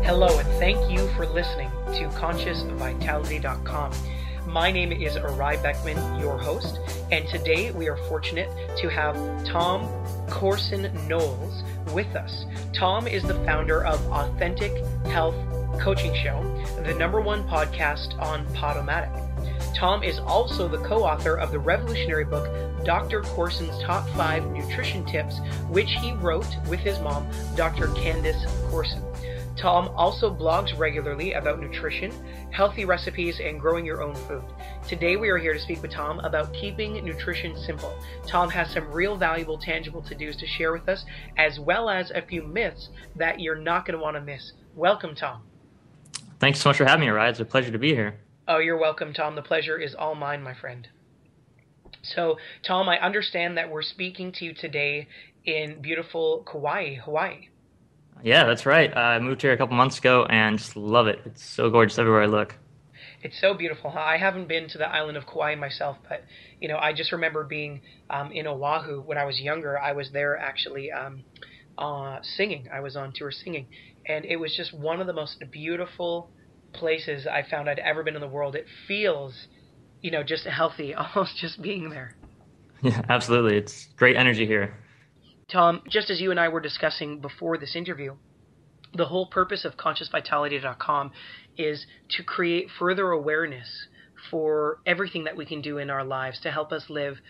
Hello, and thank you for listening to ConsciousVitality.com. My name is Erai Beckmann, your host, and today we are fortunate to have Tom Corson Knowles with us. Tom is the founder of Authentic Health Coaching Show, the #1 podcast on Podomatic. Tom is also the co-author of the revolutionary book, Dr. Corson's Top 5 Nutrition Tips, which he wrote with his mom, Dr. Candace Corson. Tom also blogs regularly about nutrition, healthy recipes, and growing your own food. Today we are here to speak with Tom about keeping nutrition simple. Tom has some real valuable, tangible to-dos to share with us, as well as a few myths that you're not going to want to miss. Welcome, Tom. Thanks so much for having me, Erai. It's a pleasure to be here. Oh, you're welcome, Tom. The pleasure is all mine, my friend. So, Tom, I understand that we're speaking to you today in beautiful Kauai, Hawaii. Yeah, that's right. I moved here a couple months ago and just love it. It's so gorgeous everywhere I look. It's so beautiful. I haven't been to the island of Kauai myself, but I just remember being in Oahu when I was younger. I was there actually singing. I was on tour singing, and it was just one of the most beautiful places I found I'd ever been in the world. It feels, just healthy, almost just being there. Yeah, absolutely. It's great energy here. Tom, just as you and I were discussing before this interview, the whole purpose of ConsciousVitality.com is to create further awareness for everything that we can do in our lives to help us live,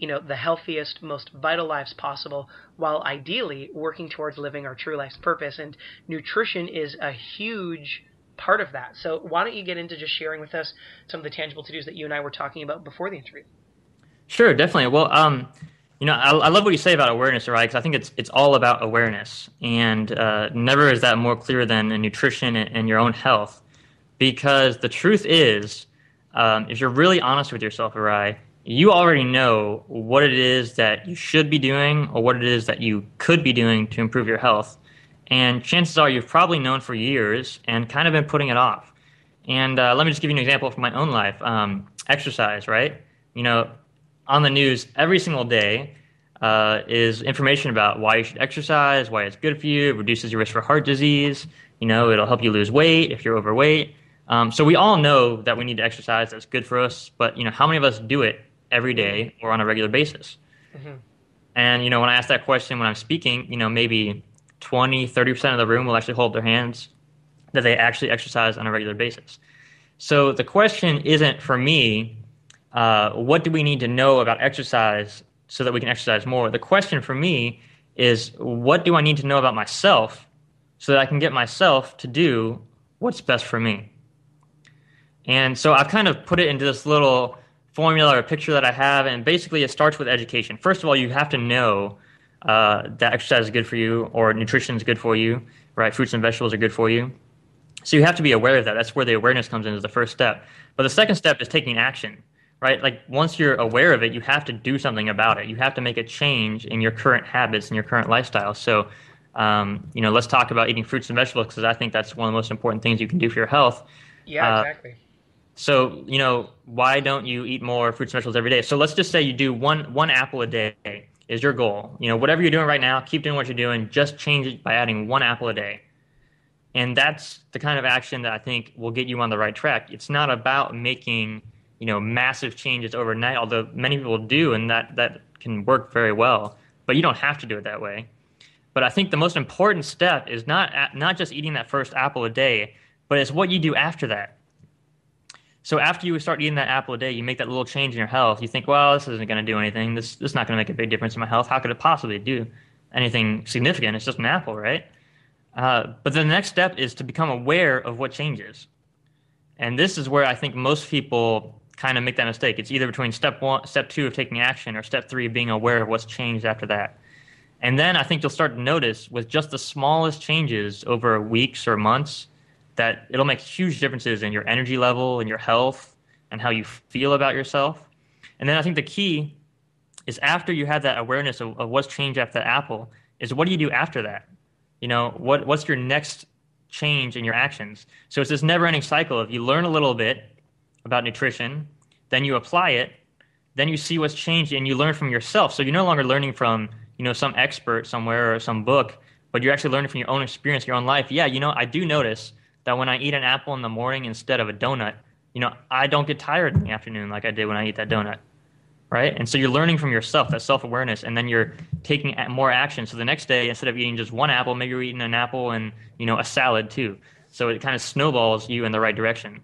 the healthiest, most vital lives possible, while ideally working towards living our true life's purpose. And nutrition is a huge part of that. So why don't you get into just sharing with us some of the tangible to-dos that you and I were talking about before the interview? Sure, definitely. Well, I love what you say about awareness, right? Because I think it's all about awareness, and never is that more clear than in nutrition and your own health. Because the truth is, if you're really honest with yourself, Erai, you already know what it is that you should be doing or what it is that you could be doing to improve your health. And chances are you've probably known for years and kind of been putting it off. And let me just give you an example from my own life. Exercise, right? On the news every single day is information about why you should exercise, why it's good for you, it reduces your risk for heart disease, it'll help you lose weight if you're overweight. So we all know that we need to exercise, that's good for us, but how many of us do it every day or on a regular basis? Mm-hmm. And when I ask that question when I'm speaking, maybe 20-30% of the room will actually hold up their hands that they actually exercise on a regular basis. So the question isn't for me, what do we need to know about exercise so that we can exercise more? The question for me is, what do I need to know about myself so that I can get myself to do what's best for me? And so I've kind of put it into this little formula or picture that I have, and basically it starts with education. First of all, you have to know that exercise is good for you, or nutrition is good for you, right? Fruits and vegetables are good for you. So you have to be aware of that. That's where the awareness comes in as the first step. But the second step is taking action. Right? Like once you're aware of it, you have to do something about it. You have to make a change in your current habits and your current lifestyle. So, let's talk about eating fruits and vegetables, because I think that's one of the most important things you can do for your health. Yeah, exactly. So, why don't you eat more fruits and vegetables every day? So let's just say you do one apple a day is your goal. Whatever you're doing right now, keep doing what you're doing. Just change it by adding one apple a day. And that's the kind of action that I think will get you on the right track. It's not about making massive changes overnight, although many people do, and that can work very well. But you don't have to do it that way. But I think the most important step is not just eating that first apple a day, but it's what you do after that. So after you start eating that apple a day, you make that little change in your health. You think, well, this isn't going to do anything. This is not going to make a big difference in my health. How could it possibly do anything significant? It's just an apple, right? But the next step is to become aware of what changes. And this is where I think most people kind of make that mistake. It's either between step 2 of taking action, or step 3 of being aware of what's changed after that. And then I think you'll start to notice with just the smallest changes over weeks or months that it'll make huge differences in your energy level and your health and how you feel about yourself. And then I think the key is, after you have that awareness of what's changed after the apple, is what do you do after that? What's your next change in your actions? So it's this never-ending cycle of you learn a little bit about nutrition, then you apply it, then you see what's changed, and you learn from yourself. So you're no longer learning from some expert somewhere or some book, but but you're actually learning from your own experience, your own life. Yeah, I do notice that when I eat an apple in the morning instead of a donut, I don't get tired in the afternoon like I did when I eat that donut, right? And so you're learning from yourself, that self-awareness, and then you're taking more action. So the next day, instead of eating just one apple, maybe you're eating an apple and, a salad too. So it kind of snowballs you in the right direction.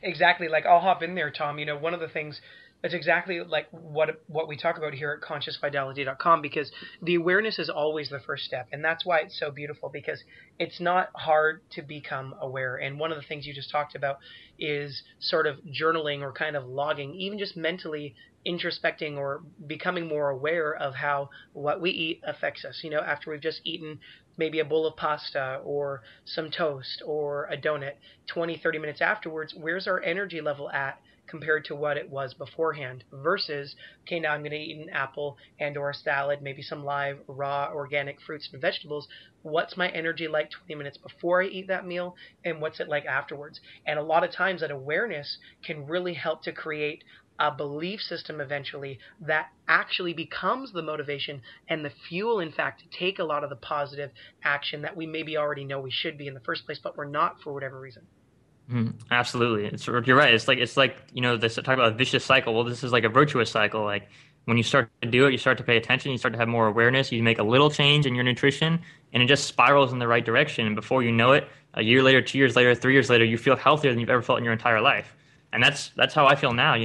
Exactly. Like, I'll hop in there, Tom. One of the things that's exactly like what we talk about here at consciousvitality.com, because the awareness is always the first step. And that's why it's so beautiful, because it's not hard to become aware. And one of the things you just talked about is sort of journaling or kind of logging, even just mentally introspecting or becoming more aware of how what we eat affects us. After we've just eaten maybe a bowl of pasta or some toast or a donut, 20, 30 minutes afterwards, where's our energy level at compared to what it was beforehand, versus, okay, now I'm going to eat an apple and or a salad, maybe some live, raw, organic fruits and vegetables. What's my energy like 20 minutes before I eat that meal, and what's it like afterwards? And a lot of times that awareness can really help to create a belief system eventually that actually becomes the motivation and the fuel, in fact, to take a lot of the positive action that we maybe already know we should be in the first place, but we're not for whatever reason. Absolutely. You're right. It's like, this talk about a vicious cycle. Well, this is like a virtuous cycle. Like when you start to do it, you start to pay attention, you start to have more awareness, you make a little change in your nutrition, and it just spirals in the right direction. And before you know it, a year later, 2 years later, 3 years later, you feel healthier than you've ever felt in your entire life. And that's how I feel now.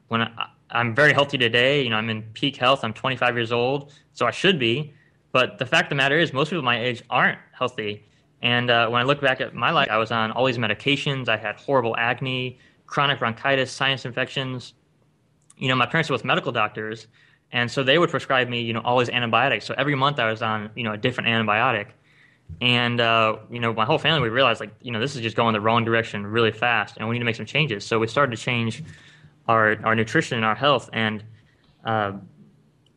When I'm very healthy today, I'm in peak health. I'm 25 years old, so I should be. But the fact of the matter is, most people my age aren't healthy. And when I look back at my life, I was on all these medications. I had horrible acne, chronic bronchitis, sinus infections. My parents were both medical doctors, and so they would prescribe me, all these antibiotics. So every month I was on, a different antibiotic. And, my whole family, we realized, like, this is just going the wrong direction really fast, and we need to make some changes. So we started to change our nutrition and our health. And, I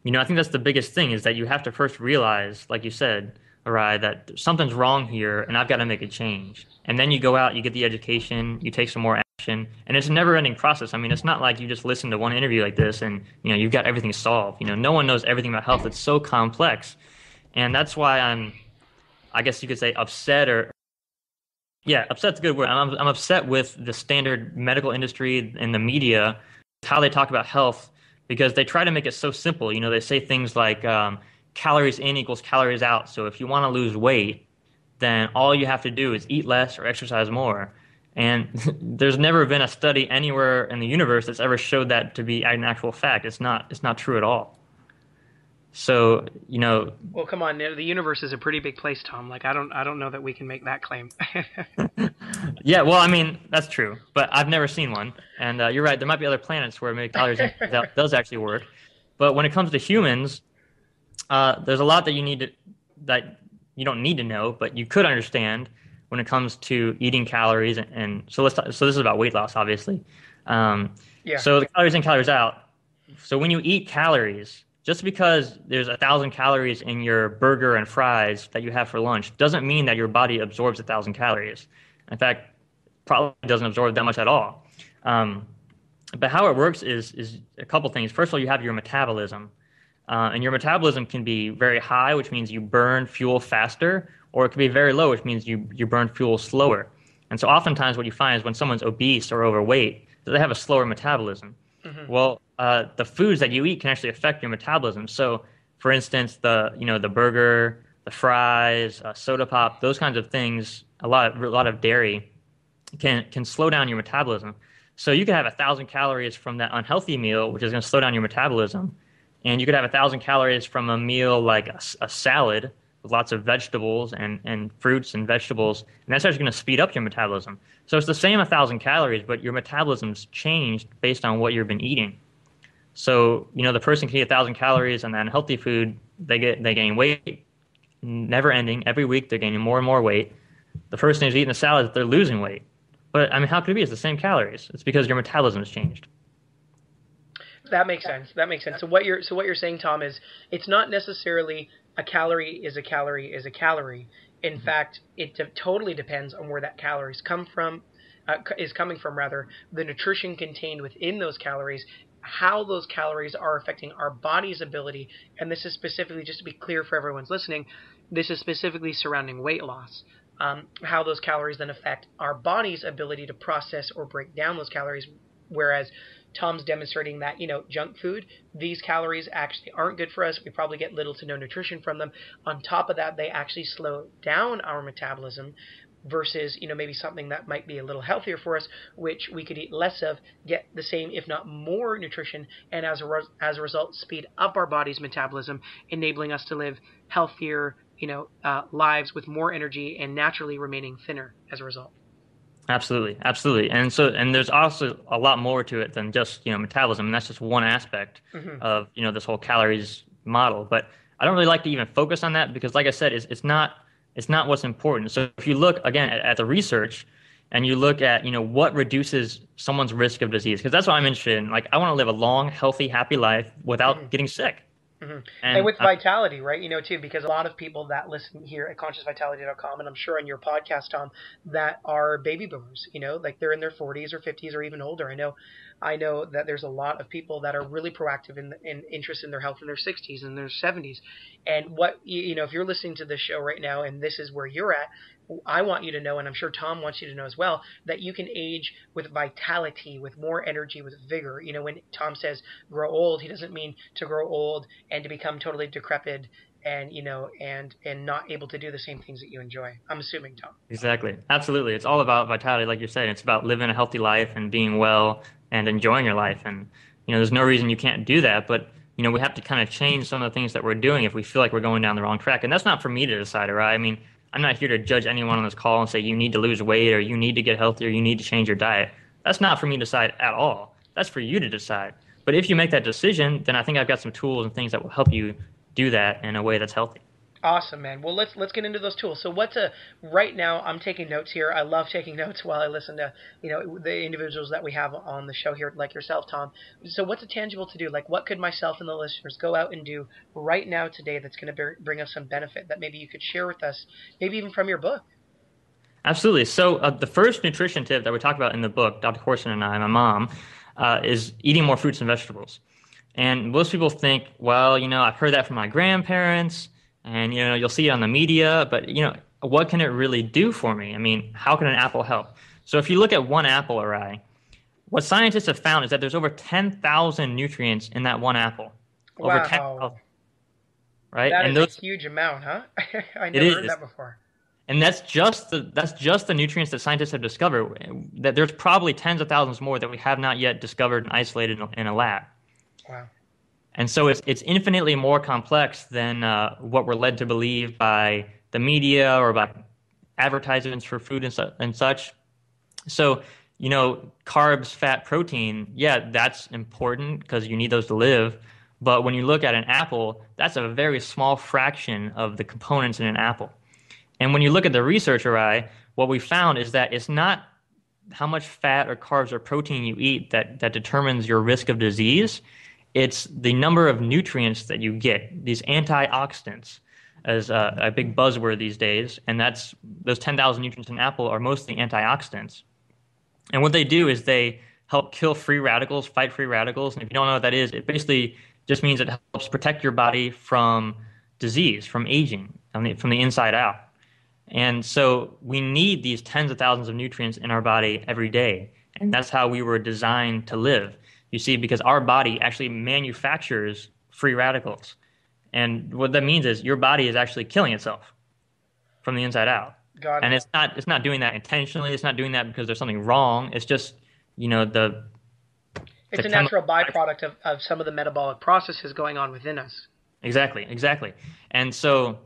think that's the biggest thing, is that you have to first realize, like you said, Erai, that something's wrong here and I've got to make a change. And then you go out, you get the education, you take some more action, and it's a never-ending process. I mean, it's not like you just listen to one interview like this and, you've got everything solved. No one knows everything about health. It's so complex. And that's why I guess you could say upset's a good word. I'm upset with the standard medical industry and the media, how they talk about health, because they try to make it so simple. They say things like, calories in equals calories out. So if you want to lose weight, then all you have to do is eat less or exercise more. And there's never been a study anywhere in the universe that's ever showed that to be an actual fact. It's not true at all. So, Well, come on, the universe is a pretty big place, Tom. Like, I don't know that we can make that claim. Yeah, well, I mean, that's true, but I've never seen one. And you're right, there might be other planets where maybe calories that does actually work. But when it comes to humans, there's a lot that you don't need to know, but you could understand when it comes to eating calories. And so so this is about weight loss, obviously. Yeah. So the calories in, calories out. So when you eat calories, just because there's 1,000 calories in your burger and fries that you have for lunch doesn't mean that your body absorbs 1,000 calories. In fact, probably doesn't absorb that much at all. But how it works is a couple things. First of all, you have your metabolism. And your metabolism can be very high, which means you burn fuel faster, or it can be very low, which means you burn fuel slower. And so oftentimes what you find is when someone's obese or overweight, they have a slower metabolism. Mm-hmm. Well, the foods that you eat can actually affect your metabolism. So, for instance, the burger, the fries, soda pop, those kinds of things, a lot of dairy can slow down your metabolism. So you could have 1,000 calories from that unhealthy meal, which is going to slow down your metabolism. And you could have 1,000 calories from a meal like a salad with lots of vegetables and fruits and vegetables, and that's actually going to speed up your metabolism. So it's the same 1,000 calories, but your metabolism's changed based on what you've been eating. So, the person can eat 1,000 calories on that unhealthy food, they gain weight, never ending. Every week they're gaining more and more weight. The person who's eating a salad, they're losing weight. But, I mean, how could it be? It's the same calories. It's because your metabolism has changed. That makes sense. So what you're saying, Tom, is it's not necessarily a calorie is a calorie is a calorie. In fact, it totally depends on where that calories coming from, rather, the nutrition contained within those calories, how those calories are affecting our body's ability. And this is specifically, just to be clear for everyone's listening, this is specifically surrounding weight loss. How those calories then affect our body's ability to process or break down those calories, whereas Tom's demonstrating that, junk food, these calories actually aren't good for us. We probably get little to no nutrition from them. On top of that, they actually slow down our metabolism versus, maybe something that might be a little healthier for us, which we could eat less of, get the same, if not more nutrition, and as a result, speed up our body's metabolism, enabling us to live healthier, lives with more energy and naturally remaining thinner as a result. Absolutely, absolutely. And there's also a lot more to it than just, metabolism. And that's just one aspect of, this whole calories model. But I don't really like to even focus on that because, like I said, it's not what's important. So if you look, again, at the research and you look at, what reduces someone's risk of disease, because that's what I'm interested in. Like, I want to live a long, healthy, happy life without getting sick. And with vitality, right? Too, because a lot of people that listen here at ConsciousVitality.com, and I'm sure on your podcast, Tom, that are baby boomers, like they're in their 40s or 50s or even older. I know that there's a lot of people that are really proactive in interest in their health in their 60s and their 70s. And what, if you're listening to this show right now and this is where you're at, I want you to know, and I'm sure Tom wants you to know as well, that you can age with vitality, with more energy, with vigor. When Tom says grow old, he doesn't mean to grow old and to become totally decrepit and, and not able to do the same things that you enjoy. I'm assuming, Tom. Exactly. Absolutely. It's all about vitality, like you're saying. It's about living a healthy life and being well and enjoying your life. And, there's no reason you can't do that. But, we have to kind of change some of the things that we're doing if we feel like we're going down the wrong track. And that's not for me to decide, right? I mean, I'm not here to judge anyone on this call and say you need to lose weight or you need to get healthier, you need to change your diet. That's not for me to decide at all. That's for you to decide. But if you make that decision, then I think I've got some tools and things that will help you do that in a way that's healthy. Awesome, man. Well, let's get into those tools. So right now I'm taking notes here. I love taking notes while I listen to, the individuals that we have on the show here, like yourself, Tom. So what's a tangible to do? Like, what could myself and the listeners go out and do right now today that's going to bring us some benefit that maybe you could share with us, maybe even from your book? Absolutely. So the first nutrition tip that we talk about in the book, Dr. Corson and I, my mom, is eating more fruits and vegetables. And most people think, well, I've heard that from my grandparents. And, you'll see it on the media, but, what can it really do for me? I mean, how can an apple help? So if you look at one apple, Erai, what scientists have found is that there's over 10,000 nutrients in that one apple. Wow. Over 10,000. Right? That is a huge amount, huh? I never heard that before. And that's just the nutrients that scientists have discovered. That there's probably tens of thousands more that we have not yet discovered and isolated in a lab. Wow. And so it's infinitely more complex than what we're led to believe by the media or by advertisements for food and such. So, carbs, fat, protein, yeah, that's important because you need those to live. But when you look at an apple, that's a very small fraction of the components in an apple. And when you look at the research, Erai, what we found is that it's not how much fat or carbs or protein you eat that determines your risk of disease. It's the number of nutrients that you get, these antioxidants, as a big buzzword these days. And that's those 10,000 nutrients in an apple are mostly antioxidants. And what they do is they help kill free radicals, fight free radicals. And if you don't know what that is, it basically just means it helps protect your body from disease, from aging, from the inside out. And so we need these tens of thousands of nutrients in our body every day. And that's how we were designed to live. You see, because our body actually manufactures free radicals. And what that means is your body is actually killing itself from the inside out. Got it. And it's not doing that intentionally. It's not doing that because there's something wrong. It's just, it's a natural byproduct of some of the metabolic processes going on within us. Exactly. And so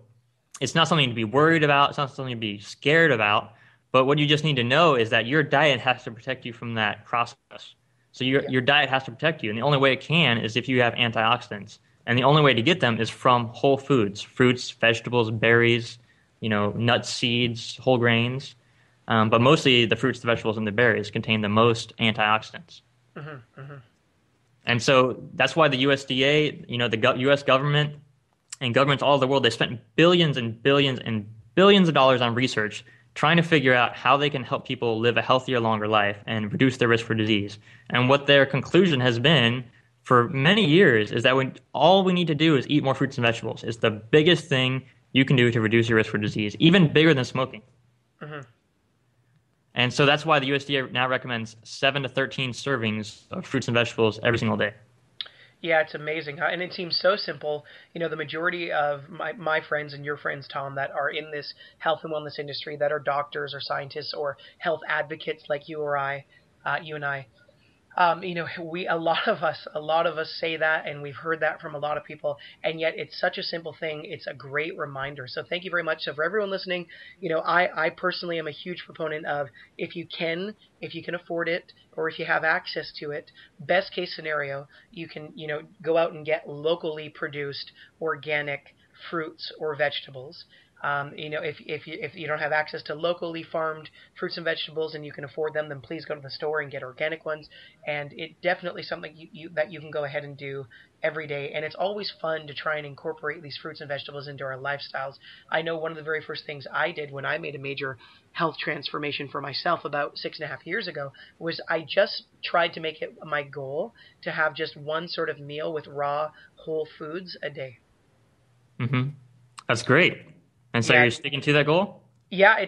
it's not something to be worried about. It's not something to be scared about. But what you just need to know is that your diet has to protect you from that process. So your diet has to protect you, and the only way it can is if you have antioxidants. And the only way to get them is from whole foods, fruits, vegetables, berries, nuts, seeds, whole grains. But mostly the fruits, the vegetables, and the berries contain the most antioxidants. And so that's why the USDA, the U.S. government and governments all over the world, they spent billions and billions and billions of dollars on research trying to figure out how they can help people live a healthier, longer life and reduce their risk for disease. And what their conclusion has been for many years is that all we need to do is eat more fruits and vegetables. It's the biggest thing you can do to reduce your risk for disease, even bigger than smoking. Hmm. And so that's why the USDA now recommends 7 to 13 servings of fruits and vegetables every single day. Yeah, it's amazing. And it seems so simple. The majority of my friends and your friends, Tom, that are in this health and wellness industry, that are doctors or scientists or health advocates like you and I, we a lot of us say that, and we've heard that from a lot of people, and yet it's such a simple thing. It's a great reminder. So thank you very much. So for everyone listening, I personally am a huge proponent of if you can afford it, or if you have access to it, best case scenario, you can, go out and get locally produced organic fruits or vegetables. If you don't have access to locally farmed fruits and vegetables and you can afford them, then please go to the store and get organic ones. And it definitely something that you can go ahead and do every day. And it's always fun to try and incorporate these fruits and vegetables into our lifestyles. I know one of the very first things I did when I made a major health transformation for myself about 6.5 years ago was I just tried to make it my goal to have just one sort of meal with raw whole foods a day. Hmm. That's great. And so Yeah, you're sticking to that goal? yeah,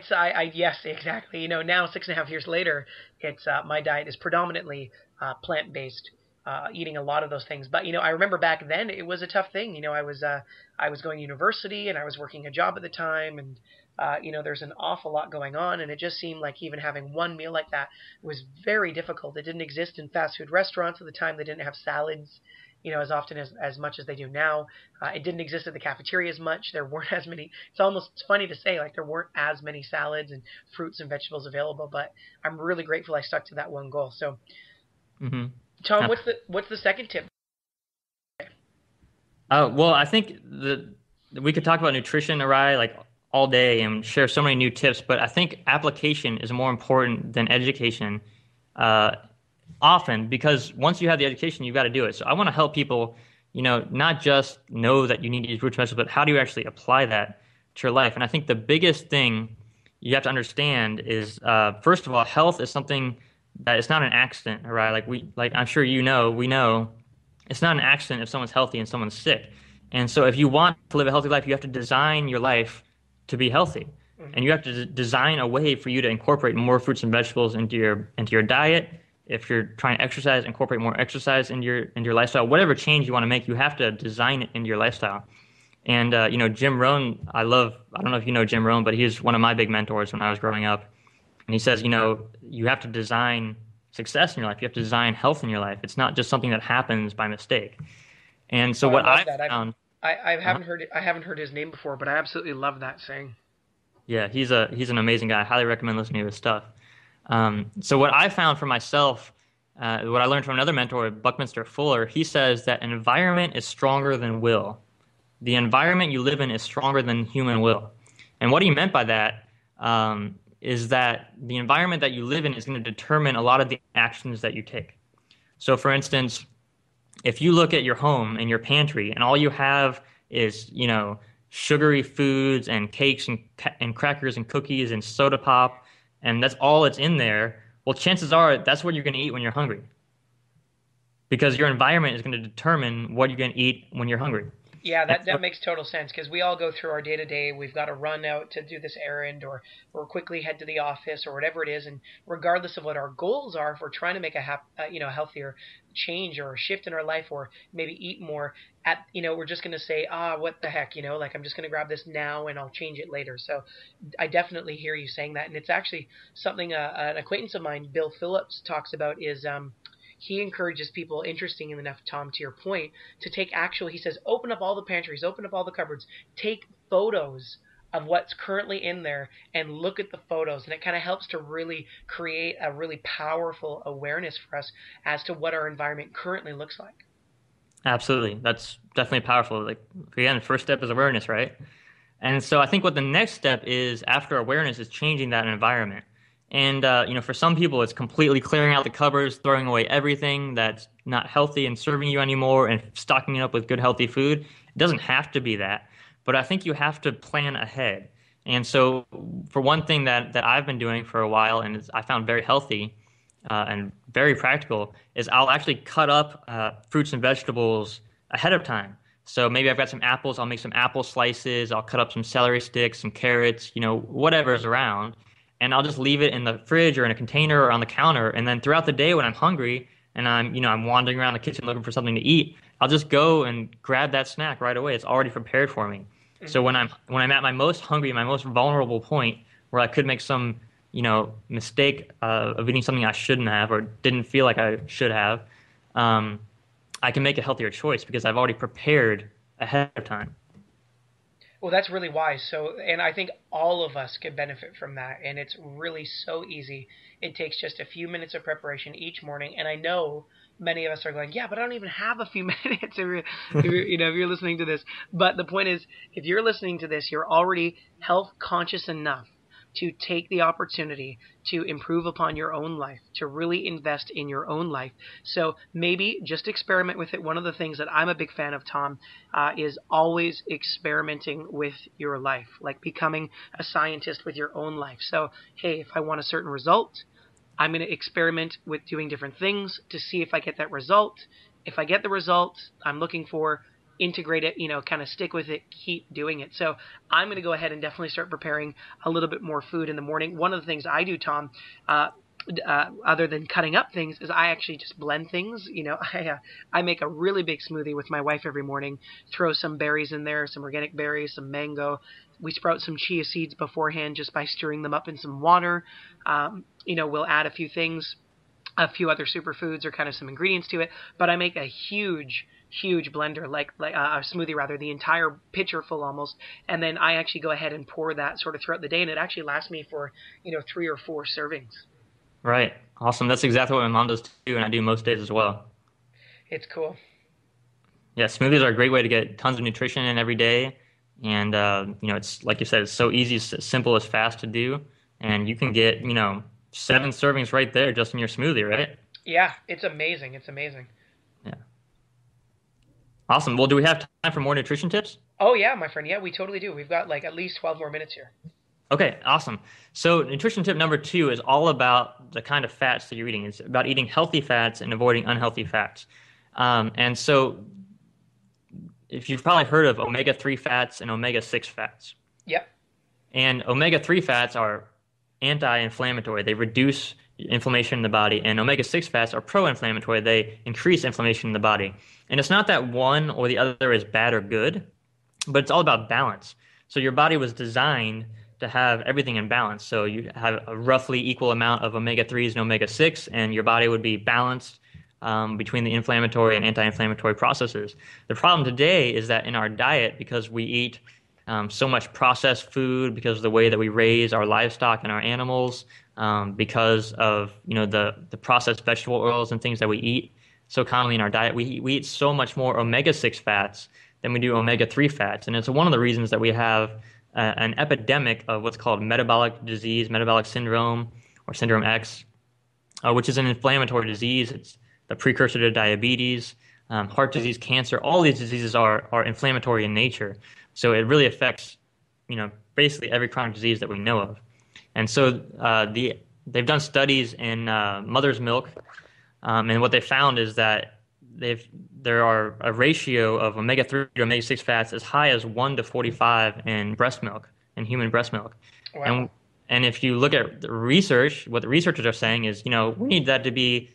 yes, exactly. Now 6.5 years later, it's my diet is predominantly plant-based, eating a lot of those things. But I remember back then it was a tough thing. I was going to university and I was working a job at the time, and there's an awful lot going on, and it just seemed like even having one meal like that was very difficult. It didn't exist in fast food restaurants at the time. They didn't have salads, as often as much as they do now. It didn't exist at the cafeteria as much. There weren't as many. It's funny to say, like, there weren't as many salads and fruits and vegetables available. But I'm really grateful I stuck to that one goal. So, Hmm. Tom, what's the second tip? Well, I think we could talk about nutrition, Arai, like all day and share so many new tips, but I think application is more important than education. Often, because once you have the education, you've got to do it. So I want to help people, not just know that you need to eat fruits and vegetables, but how do you actually apply that to your life? And I think the biggest thing you have to understand is, first of all, health is something that it's not an accident, right? Like I'm sure we know, it's not an accident if someone's healthy and someone's sick. And so if you want to live a healthy life, you have to design your life to be healthy. And you have to design a way for you to incorporate more fruits and vegetables into your diet. If you're trying to exercise, incorporate more exercise into your lifestyle. Whatever change you want to make, you have to design it into your lifestyle. And Jim Rohn, I don't know if you know Jim Rohn, but he's one of my big mentors when I was growing up. And he says, you have to design success in your life. You have to design health in your life. It's not just something that happens by mistake. And so Oh, I what love I've that. found, I haven't heard it. I haven't heard his name before, but I absolutely love that saying. yeah, he's an amazing guy. I highly recommend listening to his stuff. So what I found for myself, what I learned from another mentor, Buckminster Fuller, he says that an environment is stronger than will. The environment you live in is stronger than human will. And what he meant by that is that the environment that you live in is going to determine a lot of the actions that you take. So, for instance, if you look at your home and your pantry and all you have is, sugary foods and cakes and crackers and cookies and soda pop, and that's all that's in there, well, chances are that's what you're going to eat when you're hungry. Because your environment is going to determine what you're going to eat when you're hungry. Yeah, that makes total sense because we all go through our day to day. We've got to run out to do this errand or quickly head to the office or whatever it is. And regardless of what our goals are, if we're trying to make a healthier change or a shift in our life or maybe eat more, we're just going to say, what the heck, like I'm just going to grab this now and I'll change it later. So I definitely hear you saying that. And it's actually something an acquaintance of mine, Bill Phillips, talks about is he encourages people, interesting enough, Tom, to your point, to take he says, open up all the pantries, open up all the cupboards, take photos of what's currently in there and look at the photos. And it kind of helps to really create a really powerful awareness for us as to what our environment currently looks like. Absolutely. That's definitely powerful. Like, again, the first step is awareness, right? And so I think what the next step is after awareness is changing that environment. And, for some people, it's completely clearing out the cupboards, throwing away everything that's not healthy and serving you anymore and stocking it up with good, healthy food. It doesn't have to be that. But I think you have to plan ahead. And so for one thing that I've been doing for a while and I found very healthy and very practical is I'll actually cut up fruits and vegetables ahead of time. So maybe I've got some apples. I'll make some apple slices. I'll cut up some celery sticks, some carrots, whatever's around. And I'll just leave it in the fridge or in a container or on the counter. And then throughout the day when I'm hungry and I'm wandering around the kitchen looking for something to eat, I'll just go and grab that snack right away. It's already prepared for me. So Hmm. when I'm at my most hungry, my most vulnerable point where I could make some, mistake of eating something I shouldn't have or didn't feel like I should have, um, I can make a healthier choice because I've already prepared ahead of time. Well, that's really wise. So, and I think all of us could benefit from that. And it's really so easy. It takes just a few minutes of preparation each morning. And I know many of us are going, yeah, but I don't even have a few minutes if you're listening to this. But the point is, if you're listening to this, you're already health conscious enough to take the opportunity to improve upon your own life, to really invest in your own life. So maybe just experiment with it. One of the things that I'm a big fan of, Tom, is always experimenting with your life, like becoming a scientist with your own life. So, hey, if I want a certain result, I'm going to experiment with doing different things to see if I get that result. If I get the result I'm looking for, integrate it, kind of stick with it, keep doing it. So I'm going to go ahead and definitely start preparing a little bit more food in the morning. One of the things I do, Tom, other than cutting up things, is I actually just blend things. I make a really big smoothie with my wife every morning, throw some berries in there, some organic berries, some mango. We sprout some chia seeds beforehand just by stirring them up in some water. We'll add a few things, a few other superfoods or kind of some ingredients to it, but I make a huge blender, like a smoothie rather, the entire pitcher full almost, and then I actually go ahead and pour that sort of throughout the day, and it actually lasts me for 3 or 4 servings. Right. Awesome. That's exactly what my mom does too, and I do most days as well. It's cool. Yeah, smoothies are a great way to get tons of nutrition in every day. And, it's like you said, it's so easy, it's as simple as fast to do. And you can get, 7 servings right there just in your smoothie, right? Yeah, it's amazing. It's amazing. Yeah. Awesome. Well, do we have time for more nutrition tips? Oh yeah, my friend. Yeah, we totally do. We've got like at least 12 more minutes here. Okay, awesome. So nutrition tip number 2 is all about the kind of fats that you're eating. It's about eating healthy fats and avoiding unhealthy fats. And so if you've probably heard of omega-3 fats and omega-6 fats. Yep. And omega-3 fats are anti-inflammatory. They reduce inflammation in the body. And omega-6 fats are pro-inflammatory. They increase inflammation in the body. And it's not that one or the other is bad or good, but it's all about balance. So your body was designed to have everything in balance. So you have a roughly equal amount of omega-3s and omega-6, and your body would be balanced between the inflammatory and anti-inflammatory processes. The problem today is that in our diet, because we eat so much processed food, because of the way that we raise our livestock and our animals, because of the processed vegetable oils and things that we eat so commonly in our diet, we eat so much more omega-6 fats than we do omega-3 fats. And it's one of the reasons that we have an epidemic of what's called metabolic disease, metabolic syndrome, or syndrome X, which is an inflammatory disease. It's the precursor to diabetes, heart disease, cancer. All these diseases are inflammatory in nature. So it really affects, basically every chronic disease that we know of. And so they've done studies in mother's milk, and what they found is that there are a ratio of omega-3 to omega-6 fats as high as 1 to 45 in breast milk, in human breast milk. Wow. And if you look at the research, what the researchers are saying is, we need that to be,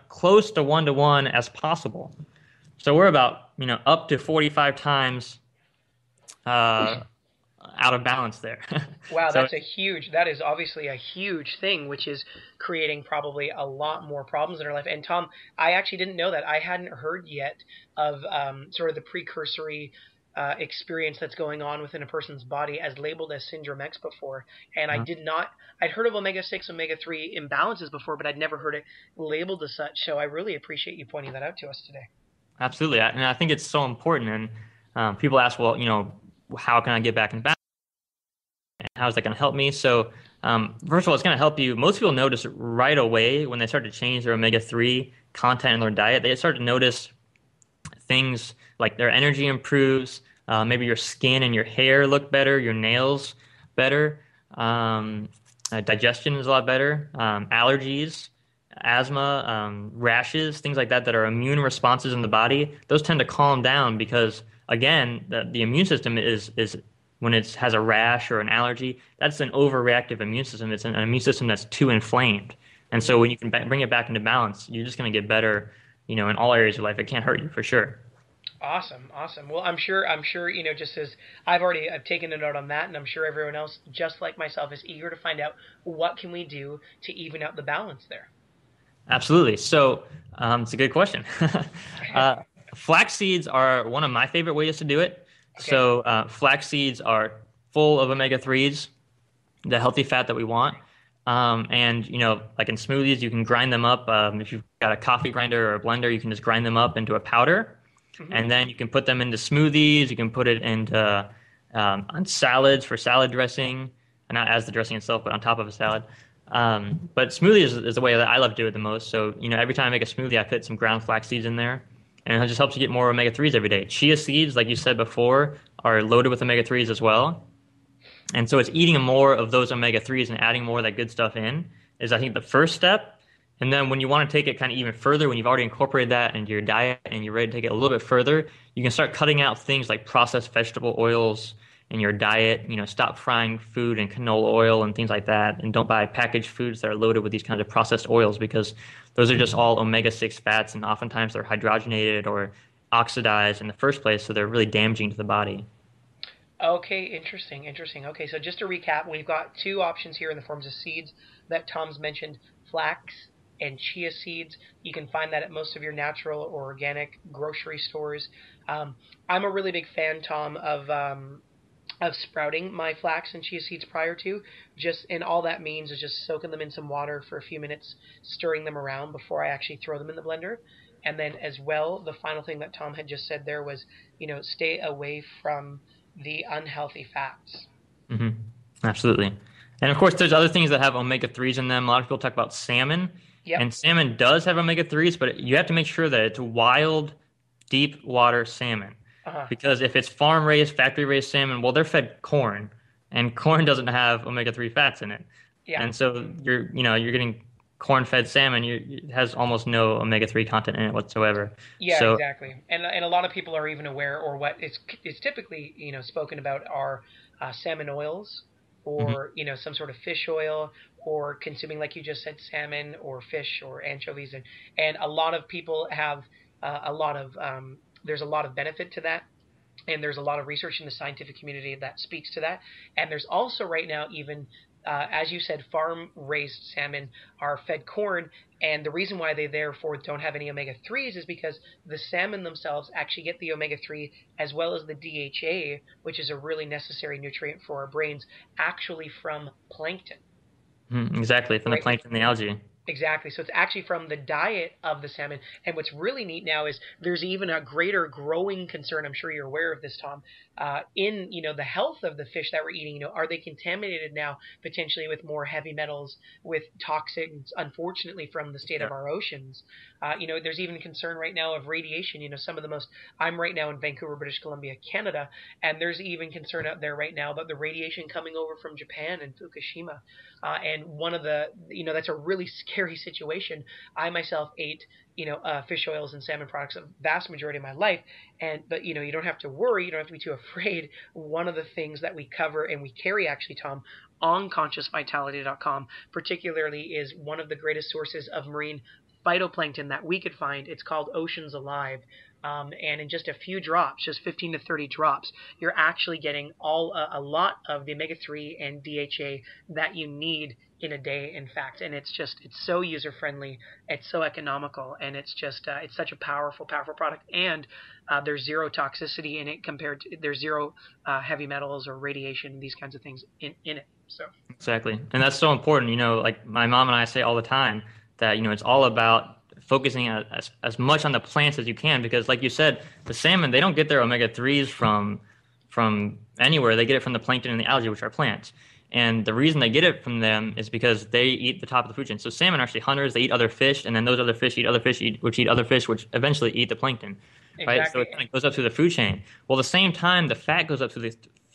close to 1-to-1 as possible. So we're about, up to 45 times out of balance there. Wow, So that is obviously a huge thing, which is creating probably a lot more problems in our life. And Tom, I actually didn't know that. I hadn't heard yet of sort of the precursory experience that's going on within a person's body as labeled as syndrome X before. And I'd heard of omega-6, omega-3 imbalances before, but I'd never heard it labeled as such. So I really appreciate you pointing that out to us today. absolutely, and I think it's so important. And people ask, well, how can I get back in balance? And how is that going to help me? So first of all, it's going to help you. Most people notice right away when they start to change their omega-3 content in their diet. They start to notice things like their energy improves, maybe your skin and your hair look better, your nails better, digestion is a lot better, allergies, asthma, rashes, things like that are immune responses in the body. Those tend to calm down because again, the immune system is when it has a rash or an allergy, that's an overreactive immune system. It's an immune system that's too inflamed. And so when you can bring it back into balance, you're just going to get better, in all areas of life. It can't hurt you for sure. Awesome, awesome. Well, I'm sure, just as I've taken a note on that, and I'm sure everyone else, just like myself, is eager to find out what can we do to even out the balance there. Absolutely. So it's a good question. Flax seeds are one of my favorite ways to do it. Okay. So flax seeds are full of omega-3s, the healthy fat that we want. And, like in smoothies, you can grind them up. If you've got a coffee grinder or a blender, you can just grind them up into a powder. Mm-hmm. And then you can put them into smoothies. You can put it into on salads for salad dressing, and not as the dressing itself, but on top of a salad. But smoothies is the way that I love to do it the most. So, every time I make a smoothie, I put some ground flax seeds in there. And it just helps you get more omega-3s every day. Chia seeds, like you said before, are loaded with omega-3s as well. And so it's eating more of those omega-3s and adding more of that good stuff in is, I think, the first step. And then when you want to take it kind of even further, when you've already incorporated that into your diet and you're ready to take it a little bit further, you can start cutting out things like processed vegetable oils in your diet. Stop frying food in canola oil and things like that. And don't buy packaged foods that are loaded with these kinds of processed oils, because those are just all omega-6 fats, and oftentimes they're hydrogenated or oxidized in the first place, so they're really damaging to the body. Okay, interesting. Okay, so just to recap, we've got two options here in the forms of seeds that Tom's mentioned, flax and chia seeds. You can find that at most of your natural or organic grocery stores. I'm a really big fan, Tom, of sprouting my flax and chia seeds prior to, and all that means is just soaking them in some water for a few minutes, stirring them around before I actually throw them in the blender. And then as well, the final thing that Tom had just said there was, stay away from the unhealthy fats. Mm-hmm. Absolutely. And of course, there's other things that have omega-3s in them. A lot of people talk about salmon. Yep. And salmon does have omega-3s, but you have to make sure that it's wild, deep water salmon. Uh-huh. Because if it's farm-raised, factory-raised salmon, well, they're fed corn, and corn doesn't have omega-3 fats in it. Yeah. And so you're getting corn-fed salmon. It has almost no omega-3 content in it whatsoever. Yeah, so, exactly. And a lot of people are even aware, or what is typically spoken about are salmon oils, or mm-hmm. Some sort of fish oil, or consuming, like you just said, salmon or fish or anchovies, and a lot of people have there's a lot of benefit to that, and there's a lot of research in the scientific community that speaks to that. And there's also right now even, as you said, farm-raised salmon are fed corn, and the reason why they therefore don't have any omega-3s is because the salmon themselves actually get the omega-3 as well as the DHA, which is a really necessary nutrient for our brains, actually from plankton. Exactly, from the plankton and the algae. Exactly. So it's actually from the diet of the salmon. And what's really neat now is there's even a greater growing concern, I'm sure you're aware of this, Tom, in, the health of the fish that we're eating. Are they contaminated now potentially with more heavy metals, with toxins, unfortunately, from the state of our oceans? There's even concern right now of radiation. I'm right now in Vancouver, British Columbia, Canada, and there's even concern out there right now about the radiation coming over from Japan and Fukushima. And one of the, that's a really scary situation. I myself ate, fish oils and salmon products a vast majority of my life. But you don't have to worry. You don't have to be too afraid. One of the things that we cover and we carry actually, Tom, on ConsciousVitality.com particularly is one of the greatest sources of marine phytoplankton that we could find. It's called Oceans Alive. And in just a few drops, just 15 to 30 drops, you're actually getting a lot of the omega-3 and DHA that you need in a day, in fact. And it's so user-friendly, it's so economical, and it's such a powerful product. And there's zero toxicity in it there's zero heavy metals or radiation, these kinds of things in it. So exactly. And that's so important. Like my mom and I say all the time that, it's all about focusing as much on the plants as you can, because like you said, the salmon, they don't get their omega-3s from anywhere. They get it from the plankton and the algae, which are plants. And the reason they get it from them is because they eat the top of the food chain. So salmon are actually hunters. They eat other fish, and then those other fish eat other fish, which eat other fish, which eventually eat the plankton. Exactly. Right? So it kind of goes up through the food chain. Well, at the same time, the fat goes up through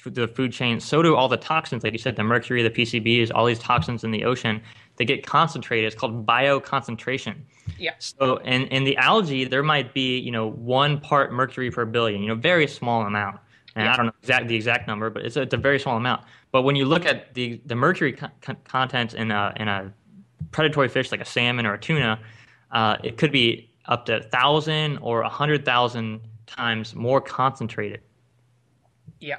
the food chain. So do all the toxins, like you said, the mercury, the PCBs, all these toxins in the ocean. they get concentrated. It's called bioconcentration. Yeah. So in the algae, there might be, 1 part mercury per billion, very small amount. And Yeah. I don't know the exact number, but it's a very small amount. But when you look at the mercury content in a predatory fish like a salmon or a tuna, it could be up to 1,000 or 100,000 times more concentrated. Yeah.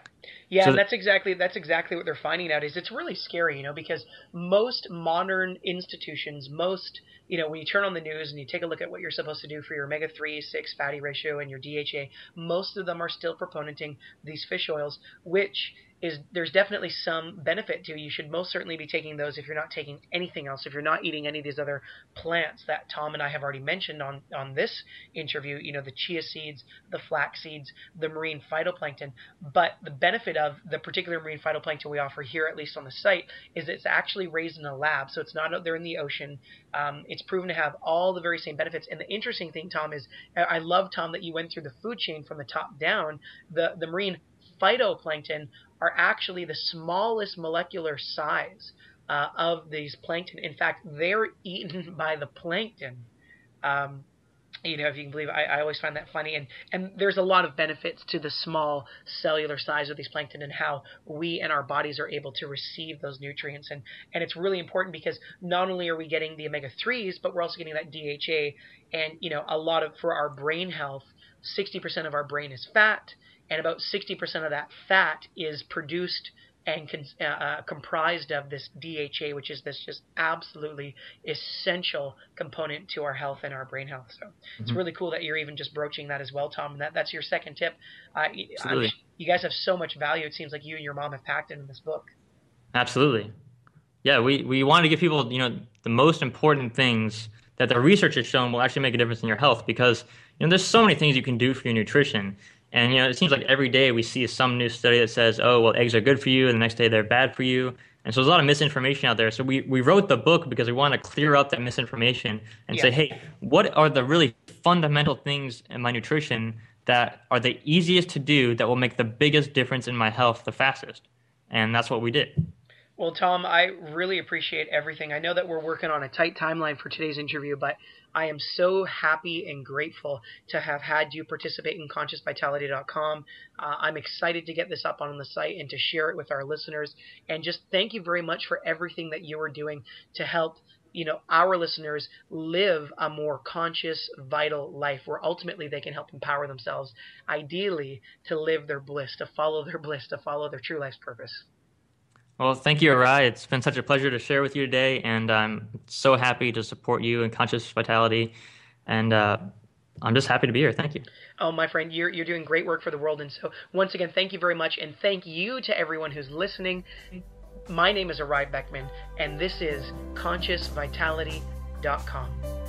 Yeah, So and that's exactly what they're finding out. Is it's really scary, because most modern institutions, when you turn on the news and you take a look at what you're supposed to do for your omega-3, 6 fatty ratio and your DHA, most of them are still proponenting these fish oils, which there's definitely some benefit to. You should most certainly be taking those if you're not taking anything else, if you're not eating any of these other plants that Tom and I have already mentioned on this interview, the chia seeds, the flax seeds, the marine phytoplankton. But the benefit of the particular marine phytoplankton we offer here, at least on the site, is it's actually raised in a lab, so it's not out there in the ocean. It's proven to have all the very same benefits. And the interesting thing, Tom, is I love, Tom, that you went through the food chain from the top down. The marine phytoplankton are actually the smallest molecular size of these plankton. In fact, they're eaten by the plankton. If you can believe it, I always find that funny. And there's a lot of benefits to the small cellular size of these plankton and how we and our bodies are able to receive those nutrients. And it's really important because not only are we getting the omega-3s, but we're also getting that DHA. And, for our brain health, 60% of our brain is fat, and about 60% of that fat is produced and comprised of this DHA, which is this just absolutely essential component to our health and our brain health. So it's really cool that you're even just broaching that as well, Tom. And that's your second tip. Absolutely. You guys have so much value. It seems like you and your mom have packed in this book. Absolutely. Yeah, we want to give people, the most important things that the research has shown will actually make a difference in your health, because, there's so many things you can do for your nutrition. And, it seems like every day we see some new study that says, oh, well, eggs are good for you, and the next day they're bad for you. And so there's a lot of misinformation out there. So we wrote the book because we want to clear up that misinformation and say, hey, what are the really fundamental things in my nutrition that are the easiest to do that will make the biggest difference in my health the fastest? And that's what we did. Well, Tom, I really appreciate everything. I know that we're working on a tight timeline for today's interview, but I am so happy and grateful to have had you participate in ConsciousVitality.com. I'm excited to get this up on the site and to share it with our listeners. And just thank you very much for everything that you are doing to help our listeners live a more conscious, vital life where ultimately they can help empower themselves, ideally to live their bliss, to follow their bliss, to follow their true life's purpose. Well, thank you, Erai. It's been such a pleasure to share with you today, and I'm so happy to support you in Conscious Vitality, and I'm just happy to be here. Thank you. Oh, my friend, you're doing great work for the world, and so once again, thank you very much, and thank you to everyone who's listening. My name is Erai Beckmann, and this is ConsciousVitality.com.